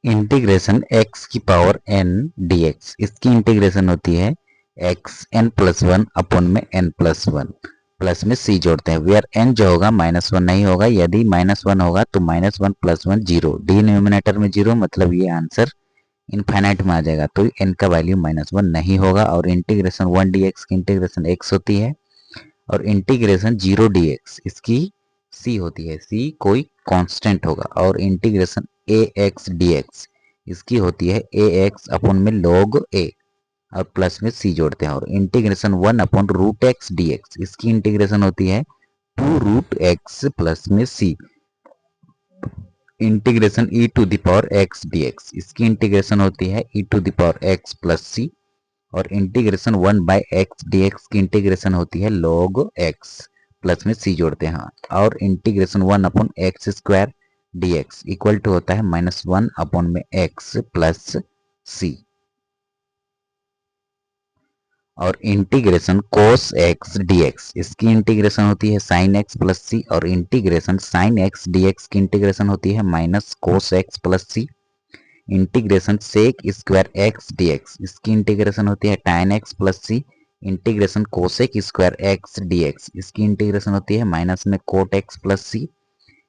Integration x की power n dx, इसकी integration होती है x n+1 अपॉन में n+1 प्लस में c जोड़ते हैं। वेयर n जो होगा -1 नहीं होगा, यदि -1 होगा तो -1 + 1 0, डिनोमिनेटर में 0 मतलब ये आंसर इनफाइनाइट में आ जाएगा, तो n का वैल्यू -1 नहीं होगा। और इंटीग्रेशन 1 dx की इंटीग्रेशन x होती है और इंटीग्रेशन 0 dx इसकी c होती है, c कोई कांस्टेंट होगा। और इंटीग्रेशन ax dx इसकी होती है ax अपॉन में log a और प्लस में c जोड़ते हैं। और इंटीग्रेशन 1 अपॉन √x dx इसकी इंटीग्रेशन होती है 2√x प्लस में c। इंटीग्रेशन e⁻x dx इसकी इंटीग्रेशन होती है e⁻x प्लस c। और इंटीग्रेशन 1/x dx की इंटीग्रेशन होती है log x प्लस में c जोड़ते हैं। और integration 1 upon x² dx equal to होता है -1 अपॉन में x प्लस c। और इंटीग्रेशन cos x dx इसकी इंटीग्रेशन होती है sin x प्लस c। और इंटीग्रेशन sin x dx की इंटीग्रेशन होती है -cos x plus c। Integration sec² x dx इसकी इंटीग्रेशन होती है tan x plus c। Integration cosec² x dx इसकी इंटीग्रेशन होती है माइनस में cot x plus c।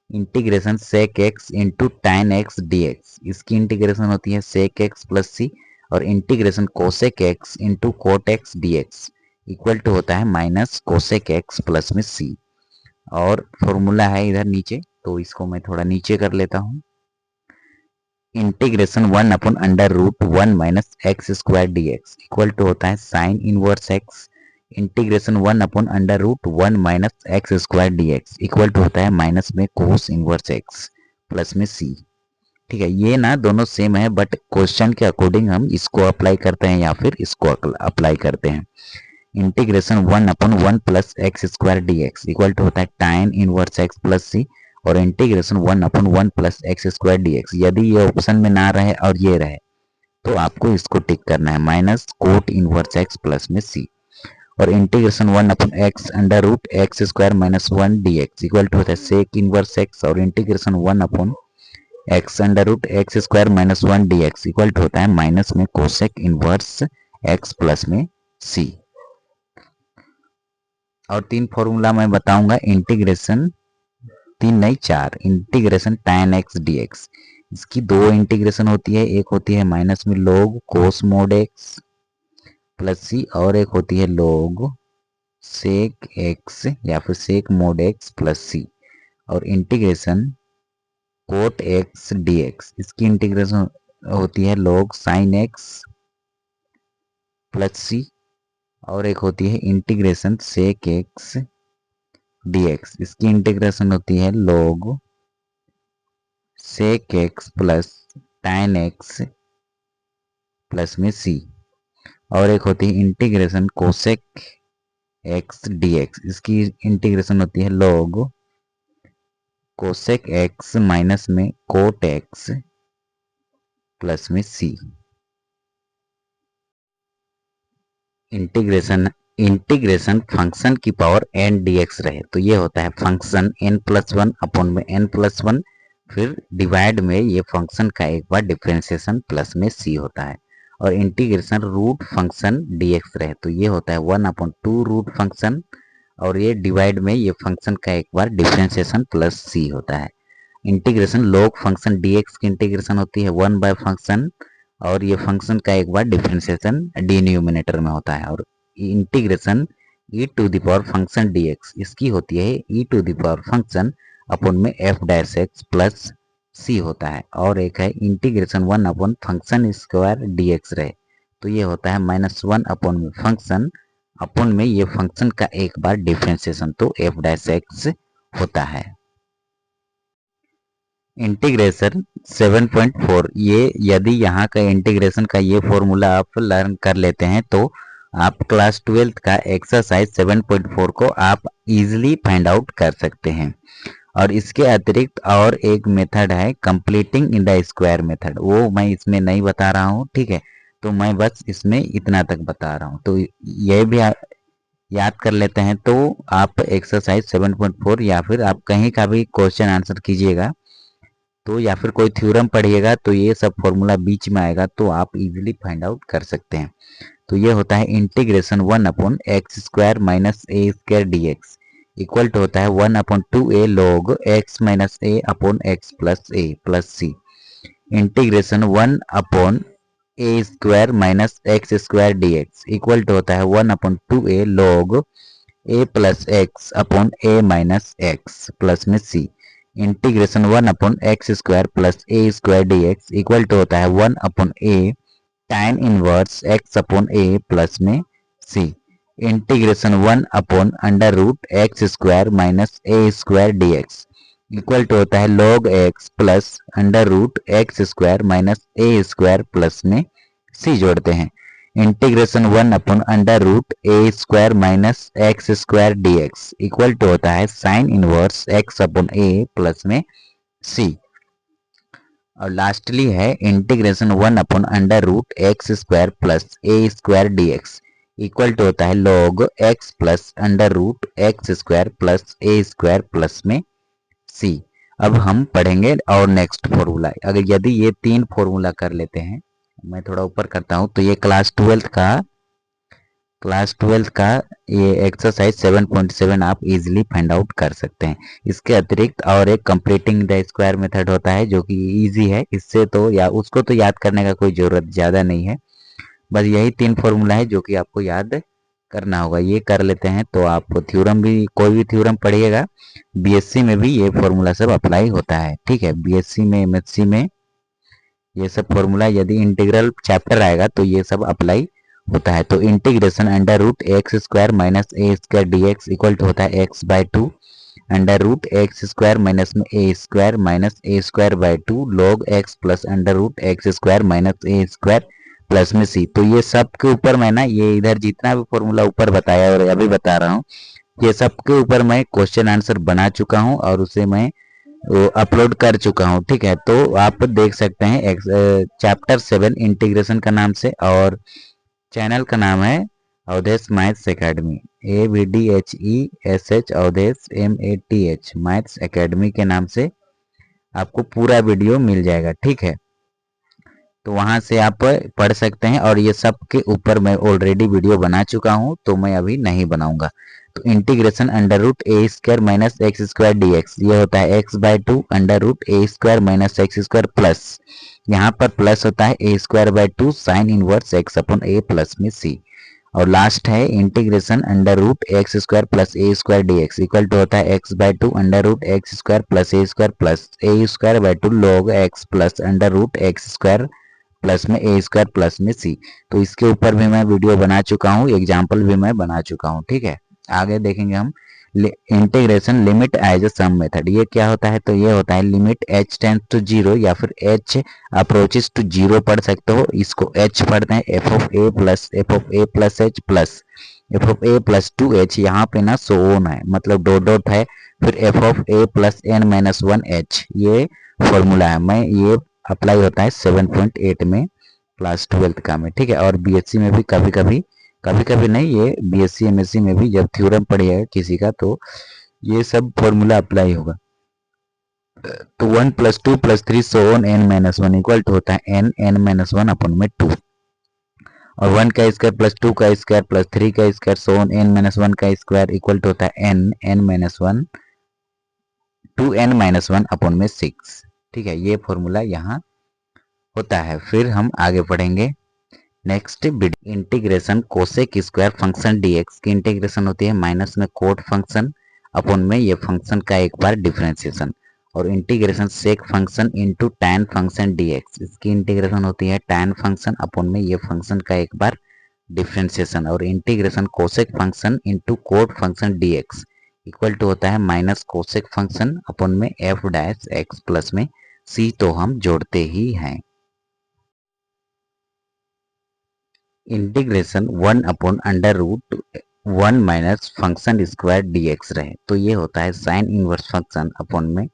Integration sec x into tan x dx इसकी इंटीग्रेशन होती है sec x प्लस c। और integration cosec x into cot x dx equal to होता है -cosec x प्लस में c। और फॉर्मूला है इधर नीचे, तो इसको मैं थोड़ा नीचे कर लेता हूँ। Integration 1 upon √1 - x² dx equal to होता है sine inverse x। Integration 1 upon √1 - x² dx equal to होता है माइनस में कोस इनवर्स x प्लस में c। ठीक है, ये ना दोनों सेम है, बट क्वेश्चन के अकॉर्डिंग हम इसको अप्लाई करते हैं या फिर इसको अप्लाई करते हैं। Integration 1 upon 1 plus x² dx equal to होता है tan inverse x plus c। और integration 1 upon 1 plus x² dx यदि ये ऑप्शन में ना रहे और ये रहे तो आपको इसको टिक करना है -कोट इनवर्स x प्लस में c। और integration 1 upon x√x² - 1 dx equal to होता है सेक इनवर्स x। और integration 1 upon x√x² - 1 dx equal to होता है माइनस में कोसेक इनवर्स x प्लस में c। और 3 फॉर्मूला मैं बताऊंगा, इंटीग्रेशन 3 नहीं 4, इंटीग्रेशन tan x dx इसकी 2 इंटीग्रेशन होती है, एक होती है माइनस में log cos mod x plus c और एक होती है log sec x या फिर sec mod x plus c। और इंटीग्रेशन cot x dx इसकी इंटीग्रेशन होती है log sin x plus c। और एक होती है इंटीग्रेशन sec x dx इसकी इंटीग्रेशन होती है log sec x plus tan x plus में c। और एक होती है इंटीग्रेशन cosec x dx इसकी इंटीग्रेशन होती है log cosec x माइनस में cot x प्लस में c। इंटीग्रेशन फंक्शन की पावर n dx रहे तो ये होता है फंक्शन n+1 अपॉन में n+1, फिर डिवाइड में ये फंक्शन का एक बार डिफरेंशिएशन प्लस में c होता है। और इंटीग्रेशन रूट फंक्शन dx रहे तो ये होता है 1/2 रूट फंक्शन, और ये डिवाइड में ये फंक्शन का एक बार डिफरेंशिएशन प्लस c होता है। इंटीग्रेशन log फंक्शन dx की इंटीग्रेशन होती है 1 बाय फंक्शन, और ये फंक्शन का एक बार डिफरेंशिएशन डिनोमिनेटर में होता है। और इंटीग्रेशन e⁻ फंक्शन dx इसकी होती है e⁻ फंक्शन अपॉन में f' प्लस c होता है। और एक है integration 1 upon function square dx रहे तो ये होता है -1 अपॉन में फंक्शन अपॉन में ये फंक्शन का एक बार डिफरेंशिएशन तो f' होता है। इंटीग्रेशन 7.4, ये यदि यहाँ का इंटीग्रेशन का ये फॉर्मूला आप लर्न कर लेते हैं तो आप क्लास 12th का एक्सरसाइज 7.4 को आप इजीली फाइंड आउट कर सकते हैं। और इसके अतिरिक्त और एक मेथड है completing in the square method, वो मैं इसमें नहीं बता रहा हूँ, ठीक है, तो मैं बस इसमें इतना तक बता रहा हूँ। तो ये भी याद कर लेते हैं तो आप एक्सरसाइज 7.4 या फिर आप कहीं का भी क्वेश्चन आंसर कीजिएगा तो या फिर कोई थ्योरम पढ़िएगा तो ये सब फॉर्मूला बीच में आएगा, तो आप इजीली फाइंड आउट कर सकते हैं। तो ये होता है integration 1/x² minus a square d x equal to होता है 1/2a log x minus a upon x plus a plus c. Integration 1/a² minus x square d x equal to होता है 1/2a log a plus x upon a minus x plus में c. Integration 1/x² plus a square d x equal to होता है 1/a tan inverse x upon a plus में c. Integration 1/√x² minus a square d x equal to होता है log x plus √x² minus a square plus में c जोड़ते हैं। Integration 1/√a² minus x² d x equal to होता है sine inverse x upon a plus में c. और lastly है integration 1/√x² plus a square d x equal to होता है log x plus √x² plus a square plus में c. अब हम पढ़ेंगे और नेक्स्ट फॉर्मूला। अगर यदि ये 3 फॉर्मूला कर लेते हैं, मैं थोड़ा ऊपर करता हूं, तो ये क्लास 12 का ये एक्सरसाइज 7.7 आप इजीली फाइंड आउट कर सकते हैं। इसके अतिरिक्त और एक कंप्लीटिंग द स्क्वायर मेथड होता है जो कि इजी है, इससे तो या उसको तो याद करने का कोई ज़रूरत ज़्यादा नहीं है। बस यही 3 फॉर्मूला है जो कि आपको याद करना होगा। ये कर लेते हैं तो आप थ्योरम भी, कोई भी थ्योरम पढ़िएगा, बीएससी में भी ये फॉर्मूला सब अप्लाई होता है। ठीक है, बीएससी में, एमएससी में ये सब फॉर्मूला, यदि इंटीग्रल चैप्टर आएगा तो ये सब अप्लाई होता है। तो integration √x² minus a square d x equal to होता है x/2 √x² माइनस में a square minus a square by 2 log x plus √x² minus a square plus में सी। तो ये सब के ऊपर मैं ना, ये इधर जितना भी फॉर्मूला ऊपर बताया और अभी बता रहा हूँ, ये सब के ऊपर मैं क्वेश्चन आंसर बना चुका हूँ और उसे मैं अपलोड कर चुका हूँ। ठीक है, तो आप देख सकते हैं चैप्टर 7 इंटीग्रेशन का नाम से, और चैनल का नाम है Avdhesh maths academy, AVDHESH Avdhesh MATH maths academy के नाम से आपको पूरा वीडियो मिल जाएगा। ठीक है, तो वहां से आप पढ़ सकते हैं। और ये सब के ऊपर मैं ऑलरेडी वीडियो बना चुका हूं, तो मैं अभी नहीं बनाऊंगा। तो integration √a² minus x² d x, ये होता है x/2 √a² minus x² plus, यहाँ पर प्लस होता है a²/2 sine inverse x upon a plus में c। और लास्ट है integration √x² plus a² d x equal to होता है x/2 √x² plus a² plus a²/2 log x plus √x² plus में ए स्क्वायर प्लस में c. तो इसके ऊपर भी मैं वीडियो बना चुका हूँ, एग्जाम्पल भी मैं बना चुका हूँ। ठीक है, आगे देखेंगे हम integration limit as a sum method. ये क्या होता है? तो ये होता है लिमिट h टेंड्स टू 0 या फिर h अप्रोचेस टू 0 पढ़ सकते हो। इसको h पढ़ते हैं f(a) plus h plus f(a) plus 2h, यहाँ पे ना सो ऑन है, मतलब डॉट डॉट है, फिर f(a) प्लस n-1h, ये फॉर्मूला है। मैं ये अप्लाई होता है 7.8 में क्लास 12 का में। ठीक है, और बीएससी में भी कभी कभी नहीं, ये बीएससी एमएससी में भी जब थ्योरम पढ़िएगा किसी का, तो ये सब फॉर्मूला अप्लाई होगा। तो 1 + 2 + 3 so on n-1 equal to होता है n-1 अपन में 2, और 1 का स्क्वायर प्लस 2 का स्क्वायर प्लस 3 का स्क्वायर सो ऑन n-1 का स्क्वायर इक्वल टू होता है n-1 2n-1 अपन में 6। ठीक है, ये फॉर्मूला यहाँ होता है। फिर हम आगे पढ़ेंगे next video. Integration cosec square function dx की इंटीग्रेशन होती है माइनस में कोट फंक्शन अपन में ये फंक्शन का एक बार डिफरेंशिएशन, और integration sec function into tan function dx, इसकी इंटीग्रेशन होती है टैन फंक्शन अपन में ये फंक्शन का एक बार डिफरेंशिएशन, और integration cosec function into cot function dx equal to होता है माइनस कोसेक फंक्शन अपन में f' प्लस में c, तो हम जोड़ते ही हैं। Integration 1/√1 minus function square dx रहे, तो ये होता है साइन इनवर्स फंक्शन अपन में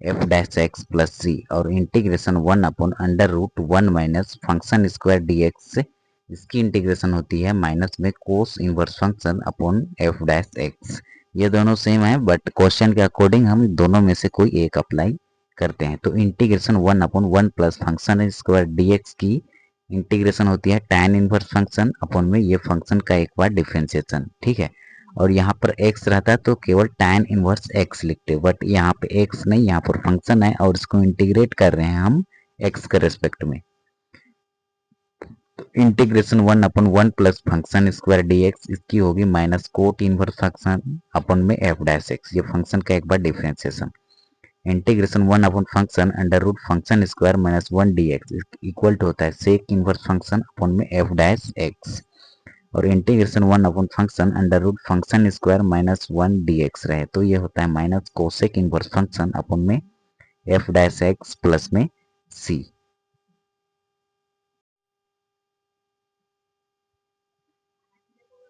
f' प्लस सी, और integration 1/√1 minus function square dx से इसकी इंटीग्रेशन होती है माइनस में cos inverse function upon f'। ये दोनों सेम है, बट क्वेश्चन के अकॉर्डिंग हम दोनों में से कोई एक अप्लाई करते हैं। तो integration 1/1 plus function square dx की इंटीग्रेशन होती है tan इनवर्स फंक्शन अपॉन में ये फंक्शन का एक बार डिफरेंशिएशन, ठीक है। और यहाँ पर x रहता है तो केवल tan इनवर्स x लिखते हैं, बट यहाँ पे x नहीं, यहाँ पर फंक्शन है और इसको इंटीग्रेट कर रहे हैं हम x के रेस्पेक्ट में। तो integration 1/1 plus function square dx इसकी होगी minus cot inverse function upon में f डैश x, ये फंक्शन का एक बार differentiation. Integration 1 function under root function square minus 1 dx equal to होता है सेक इनवर्स फंक्शन अपॉन में f डैश x। और integration 1 function under root function square minus 1 dx रहे तो ये होता है minus cosec inverse function upon में f डैश x प्लस में c।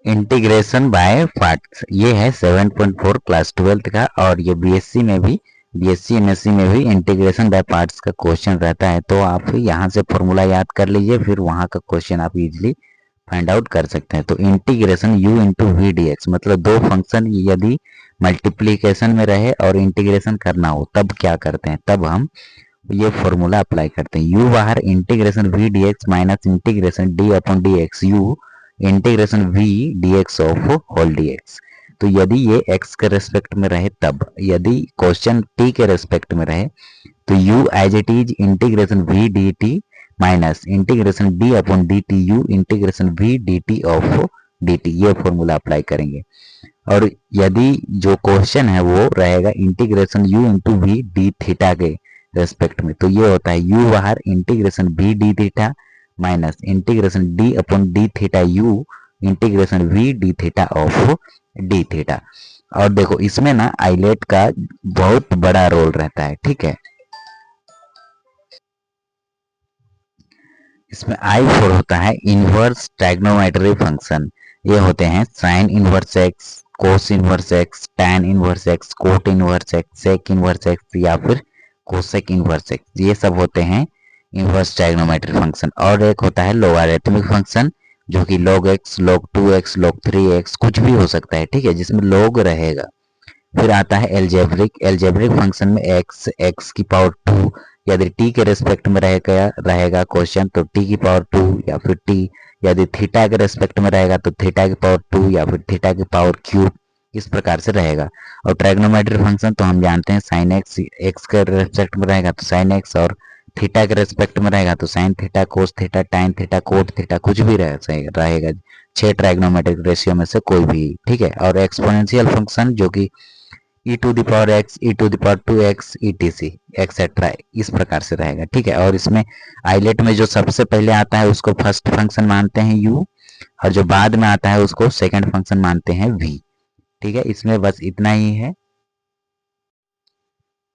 इंटीग्रेशन बाय पार्ट्स ये है 7.4 क्लास 12 का, और ये बीएससी में भी, बीएससी एमएससी में भी इंटीग्रेशन बाय पार्ट्स का क्वेश्चन रहता है। तो आप यहाँ से फॉर्मूला याद कर लीजिए, फिर वहाँ का क्वेश्चन आप इजीली फाइंड आउट कर सकते हैं। तो integration u into v d x, मतलब दो फंक्शन यदि मल्टीप्लीकेशन में रहे और इंटीग्रेशन करना हो तब क्या करते हैं, तब हम ये फॉर्मूला अप्लाई करते हैं। u बाहर integration v d x minus integration d upon d x u integration v dx of whole dx। तो यदि ये x के रेस्पेक्ट में रहे तब, यदि क्वेश्चन t के रेस्पेक्ट में रहे तो u as it is integration v dt minus integration d upon dt u integration v dt of dt, ये फॉर्मूला अप्लाई करेंगे। और यदि जो क्वेश्चन है वो रहेगा integration u into v d theta के रेस्पेक्ट में, तो ये होता है u बाहर integration v d theta minus integration d upon d theta u integration v d theta of d theta. और देखो इसमें ना आइलेट का बहुत बड़ा रोल रहता है, ठीक है। इसमें I4 होता है इनवर्स ट्राइग्नोमेट्री फंक्शन, ये होते हैं sine inverse x, cos inverse x, tan inverse x, cot inverse x, sec inverse x या फिर कोसेक इनवर्स एक्स, ये सब होते हैं इनवर्स ट्राइग्नोमेट्री फंक्शन। और एक होता है लोगारिथमिक फंक्शन जो कि log x, log 2x, log 3x कुछ भी हो सकता है, ठीक है, जिसमें log रहेगा। फिर आता है एल्जेब्रिक फंक्शन में x की पावर 2 यदि t के रेस्पेक्ट में रहेगा क्वेश्चन तो t की पावर 2 या फिर t यदि थीटा के रेस्पेक्ट में रहेगा तो थीटा की पावर 2 या फिर थीटा की पावर क्यूब, इस प्रकार से रहेगा। और ट्राइग्नोमेट्री फंक्शन तो हम जानते हैं साइन एक्स के रेस्पेक्ट में रहेगा तो साइन एक्स, और थीटा के रेस्पेक्ट में रहेगा तो साइन थीटा, कोस थीटा, टाइन थीटा, कोट थीटा कुछ भी रहेगा 6 ट्राइग्नोमेट्रिक रेशियो में से कोई भी, ठीक है। और एक्सपोनेंशियल फंक्शन जो कि e to the power x, e to the power 2x etc etcetera इस प्रकार से रहेगा, ठीक है। और इसमें आइलेट में जो सबसे पहले आता है उसको फर्स्ट फंक्शन मानते हैं u, और जो बाद में आता है उसको सेकंड फंक्शन मानते हैं v, ठीक है। इसमें बस इतना ही है।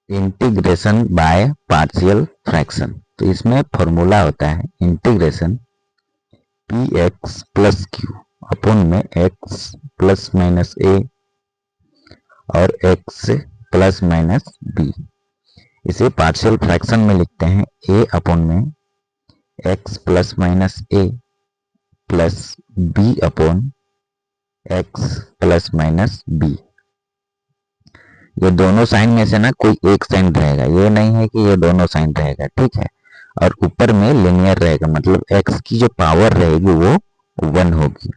इंटीग्रेशन बाय पार्शियल फ्रैक्शन, तो इसमें फॉर्मूला होता है integration p x plus q upon में एक्स प्लस माइनस ए और एक्स प्लस माइनस बी। इसे पार्शियल फ्रैक्शन में लिखते हैं ए अपॉन में x plus minus a plus b upon x plus minus b. ये दोनों साइन में से ना कोई एक साइन रहेगा, ये नहीं है कि ये दोनों साइन रहेगा, ठीक है। और ऊपर में लिनियर रहेगा, मतलब x की जो पावर रहेगी वो 1 होगी,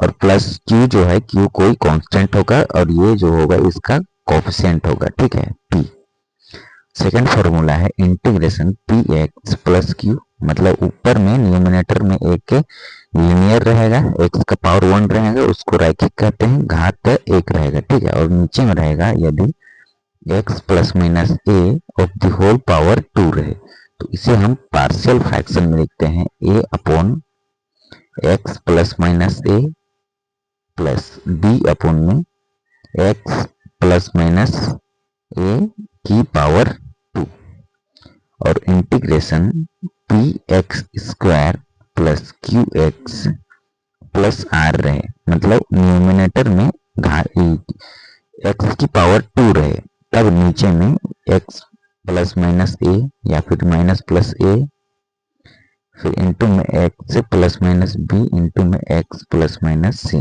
और प्लस q जो है q कोई कांस्टेंट होगा और ये जो होगा इसका कोफिशिएंट होगा, ठीक है, p। सेकंड फॉर्मूला है integration p x plus Q, मतलब ऊपर में न्यूमिनेटर में एक लीनियर रहेगा, x का पावर 1 रहेगा उसको रैखिक कहते हैं, घात 1 रहेगा, ठीक है। और नीचे में रहेगा यदि x plus minus a of the whole power 2 रहे तो इसे हम पार्शियल फ्रैक्शन में लिखते हैं a upon x plus minus a plus b upon में x प्लस माइनस ए की पावर 2, और integration p x square plus q x plus r रहे, मतलब न्यूमिनेटर में एक्स की पावर 2 रहे तब नीचे में एक्स प्लस माइनस ए या फिर माइनस प्लस ए फिर इंटू में x plus minus b into में x plus minus c,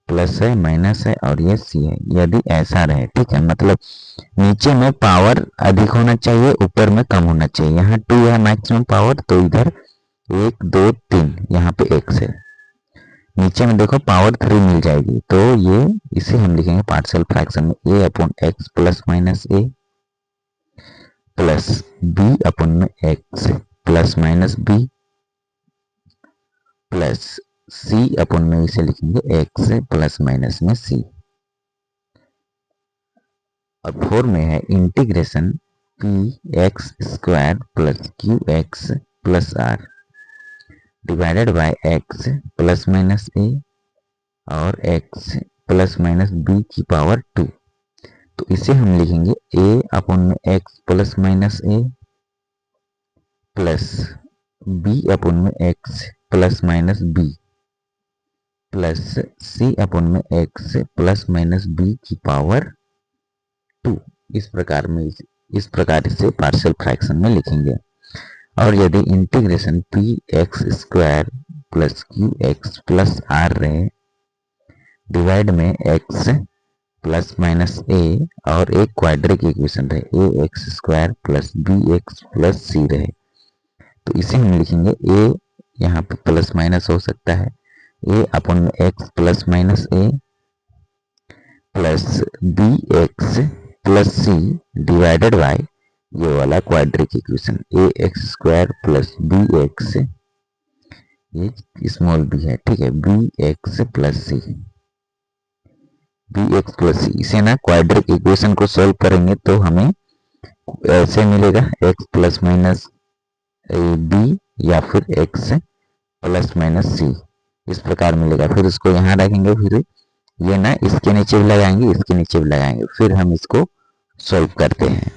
plus है, माइनस है और ये सी है, यदि ऐसा रहे, ठीक है, मतलब नीचे में पावर अधिक होना चाहिए, ऊपर में कम होना चाहिए। यहाँ 2 है मैक्सिमम पावर, तो इधर 1 2 3 यहाँ पे x है, नीचे में देखो पावर 3 मिल जाएगी, तो ये इसे हम लिखेंगे पार्शियल फ्रैक्शन में a upon x plus minus a plus b upon में x plus minus b plus c upon में इसे लिखेंगे x प्लस माइनस में c। और 4 में है integration p x square plus q x plus r divided by x plus minus a और x plus minus b की पावर 2। तो इसे हम लिखेंगे a अपॉन में x plus minus a plus b upon में x plus minus b plus c upon में x plus minus b की पावर 2। इस प्रकार इसे पार्शियल फ्रैक्शन में लिखेंगे। और यदि integration p x square plus q x plus r रहे डिवाइड में x प्लस माइनस a और एक क्वाड्रिक इक्वेशन रहे a x square plus b x plus c रहे, तो इसे हम लिखेंगे a, यहाँ पे प्लस माइनस हो सकता है, a अपॉन में x plus minus a plus b x plus c divided by ये वाला quadric equation a x square plus b x, ये स्मॉल बी है, ठीक है, b x plus c, b x plus c. इसे ना quadric equation को solve करेंगे तो हमें ऐसे मिलेगा एक्स प्लस माइनस बी या फिर एक्स प्लस माइनस सी, इस प्रकार मिलेगा। फिर इसको यहाँ रखेंगे, फिर ये ना इसके नीचे भी लगाएंगे, इसके नीचे भी लगाएंगे, फिर हम इसको सॉल्व करते हैं।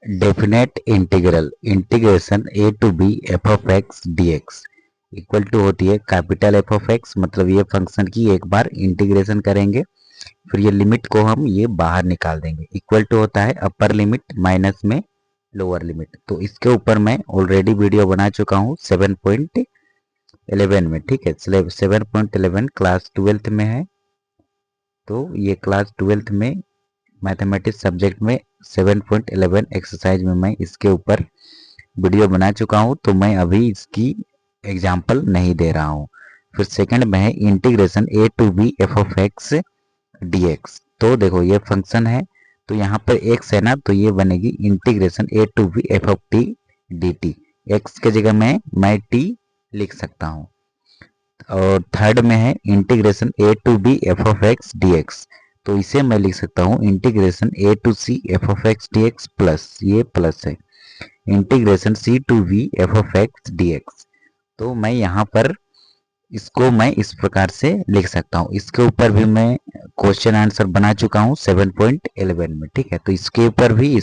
Definite integral integration a to b f of x dx equal to होती है कैपिटल F ऑफ x, मतलब ये फंक्शन की एक बार इंटीग्रेशन करेंगे, फिर ये लिमिट को हम ये बाहर निकाल देंगे, इक्वल टू होता है अपर लिमिट माइनस में लोअर लिमिट। तो इसके ऊपर मैं ऑलरेडी वीडियो बना चुका हूँ 7.11 में, ठीक है, 7.11 क्लास 12th में है, तो ये क्लास 12th में मैथमेटिक्स सब्जेक्ट में 7.11 एक्सरसाइज में मैं इसके ऊपर वीडियो बना चुका हूँ, तो मैं अभी इसकी एग्जाम्पल नहीं दे रहा हूँ। फिर सेकंड में है integration a to b f of x dx। तो देखो ये फंक्शन है, तो यहाँ पर x है ना, तो ये बनेगी integration a to b f of t dt, x के जगह में मैं t लिख सकता हूँ। और थर्ड में है integration a to b f of x dx, तो इसे मैं लिख सकता हूँ integration a to c f of x dx plus, ये प्लस है, integration c to v f of x dx। तो मैं यहाँ पर इसको मैं इस प्रकार से लिख सकता हूँ। इसके ऊपर भी मैं क्वेश्चन आंसर बना चुका हूँ 7.11 में, ठीक है, तो इसके ऊपर भी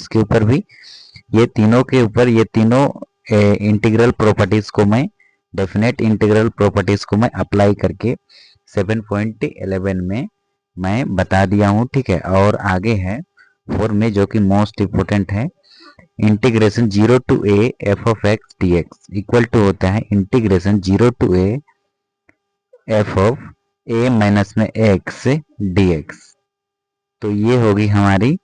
ये तीनों के ऊपर ये तीनों इंटीग्रल प्रॉपर्टीज को मैं डेफिनेट इंटीग्रल प्रॉपर्टीज को मैं अप्लाई करके 7.11 में मैं बता दिया हूँ, ठीक है। और आगे है 4 में जो कि मोस्ट इम्पोर्टेंट है, integration 0 to a f of x dx equal to होता है integration 0 to a f of a minus में x dx। तो ये होगी हमारी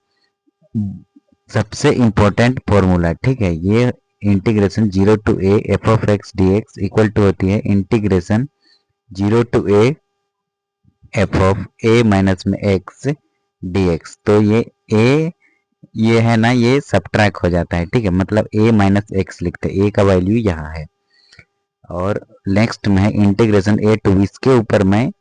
सबसे इंपॉर्टेंट फॉर्मूला, ठीक है। ये integration 0 to a f of x dx equal to होती है integration 0 to a f of a minus में x dx। तो ये है ना, ये सबट्रैक्ट हो जाता है, ठीक है, मतलब a माइनस x लिखते हैं, a का वैल्यू यहाँ है। और नेक्स्ट में है इंटीग्रेशन a टू b, इसके ऊपर मैं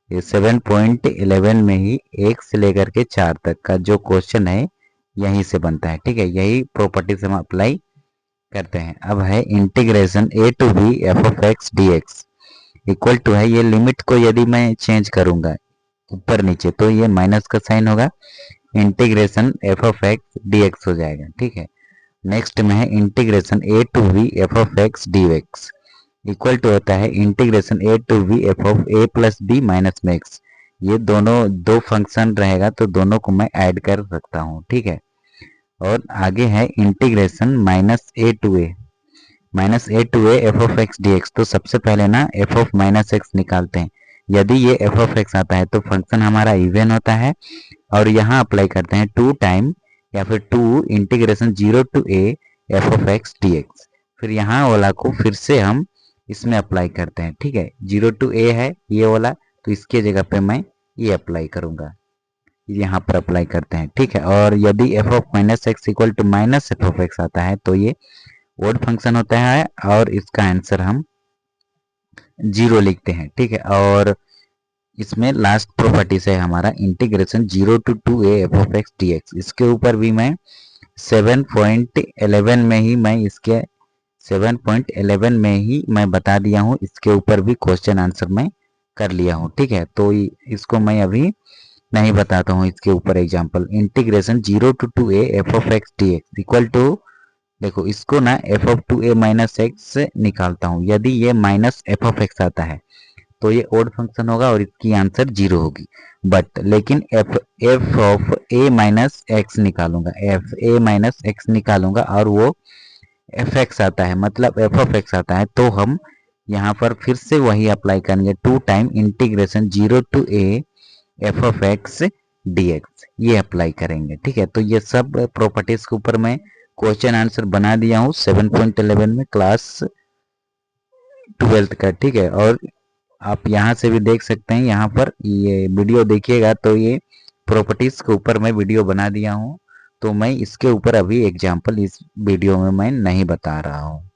7.11 में ही 1 से लेकर के 4 तक का जो क्वेश्चन है यहीं से बनता है, ठीक है, यही प्रॉपर्टीज हम अप्लाई करते हैं। अब है integration a to b f of x dx equal to है, ये लिमिट को यदि मैं चेंज करूंगा ऊपर नीचे तो ये माइनस का साइन होगा, integration f of x dx हो जाएगा, ठीक है। नेक्स्ट में है integration a to b f of x dx equal to होता है integration a to b f of a plus b minus में x। ये दोनों दो फंक्शन रहेगा तो दोनों को मैं ऐड कर सकता हूँ, ठीक है। और आगे है integration minus a to a f of x dx। तो सबसे पहले ना f ऑफ माइनस x निकालते हैं, यदि ये एफ ऑफ एक्स आता है तो फंक्शन हमारा इवन होता है, और यहाँ अप्लाई करते हैं 2 टाइम या फिर 2 integration 0 to a f of x d x. फिर यहाँ वाला को फिर से हम इसमें अप्लाई करते हैं, ठीक है। 0 टू ए है ये वाला, तो इसके जगह पे मैं ये अप्लाई करूंगा, यहाँ पर अप्लाई करते हैं, ठीक है। और यदि f of minus x equal to minus f of x आता है तो ये ओड फंक्शन होता है और इसका आंसर हम 0 लिखते हैं, ठीक है। और इसमें लास्ट प्रॉपर्टी से हमारा integration 0 to 2 a f of x d x, इसके ऊपर भी मैं 7.11 में ही मैं इसके 7.11 में ही मैं बता दिया हूँ, इसके ऊपर भी क्वेश्चन आंसर मैं कर लिया हूँ, ठीक है। तो इसको मैं अभी नहीं बताता हूँ इसके ऊपर example. Integration 0 to 2 a f of x d x equal to, देखो इसको ना f of 2 a minus x निकालता हूँ। यदि ये माइनस एफ ऑफ एक्स आता है तो ये ओड फंक्शन होगा और इसकी आंसर 0 होगी। बट लेकिन F of A minus x निकालूंगा, एफ ए माइनस एक्स निकालूंगा और वो एफ एक्स आता है, मतलब एफ ऑफ एक्स आता है, तो हम यहाँ पर फिर से वही अप्लाई करेंगे 2 time integration 0 to a f of x d x, ये अप्लाई करेंगे, ठीक है। तो ये सब प्रॉपर्टीज के ऊपर मैं क्वेश्चन आंसर बना दिया हूँ 7.11 में क्लास 12th का, ठीक है। और आप यहाँ से भी देख सकते हैं, यहाँ पर ये वीडियो देखिएगा तो ये प्रॉपर्टीज के ऊपर मैं वीडियो बना दिया हूँ, तो मैं इसके ऊपर अभी एग्जाम्पल इस वीडियो में मैं नहीं बता रहा हूँ।